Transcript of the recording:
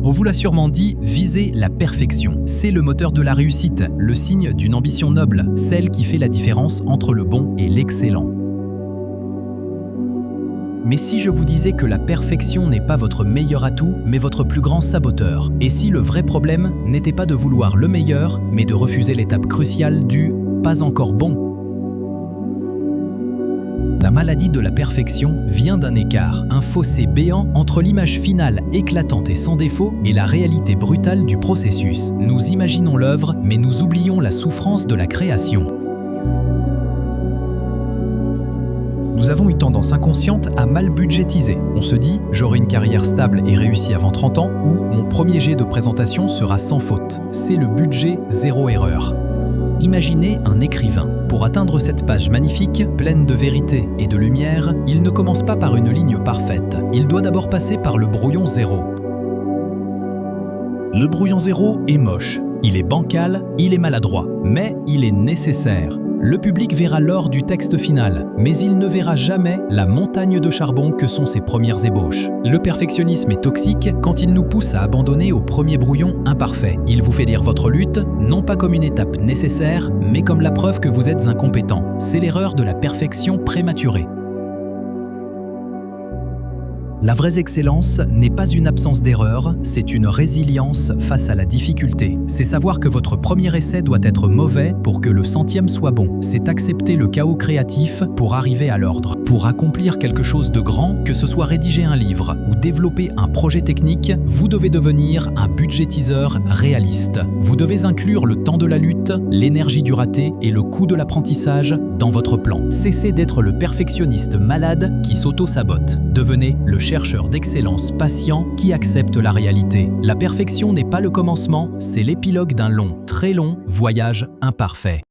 On vous l'a sûrement dit, visez la perfection. C'est le moteur de la réussite, le signe d'une ambition noble, celle qui fait la différence entre le bon et l'excellent. Mais si je vous disais que la perfection n'est pas votre meilleur atout, mais votre plus grand saboteur? Et si le vrai problème n'était pas de vouloir le meilleur, mais de refuser l'étape cruciale du « pas encore bon ». La maladie de la perfection vient d'un écart, un fossé béant entre l'image finale éclatante et sans défaut et la réalité brutale du processus. Nous imaginons l'œuvre, mais nous oublions la souffrance de la création. Nous avons une tendance inconsciente à mal budgétiser. On se dit « j'aurai une carrière stable et réussie avant 30 ans » ou « mon premier jet de présentation sera sans faute ». C'est le budget zéro erreur. Imaginez un écrivain. Pour atteindre cette page magnifique, pleine de vérité et de lumière, il ne commence pas par une ligne parfaite. Il doit d'abord passer par le brouillon zéro. Le brouillon zéro est moche. Il est bancal, il est maladroit, mais il est nécessaire. Le public verra l'or du texte final, mais il ne verra jamais la montagne de charbon que sont ses premières ébauches. Le perfectionnisme est toxique quand il nous pousse à abandonner au premier brouillon imparfait. Il vous fait lire votre lutte, non pas comme une étape nécessaire, mais comme la preuve que vous êtes incompétent. C'est l'erreur de la perfection prématurée. La vraie excellence n'est pas une absence d'erreur, c'est une résilience face à la difficulté. C'est savoir que votre premier essai doit être mauvais pour que le 100e soit bon. C'est accepter le chaos créatif pour arriver à l'ordre. Pour accomplir quelque chose de grand, que ce soit rédiger un livre ou développer un projet technique, vous devez devenir un budgétiseur réaliste. Vous devez inclure le temps de la lutte, l'énergie du raté et le coût de l'apprentissage dans votre plan. Cessez d'être le perfectionniste malade qui s'auto-sabote. Devenez le chercheur d'excellence patient qui accepte la réalité. La perfection n'est pas le commencement, c'est l'épilogue d'un long, très long voyage imparfait.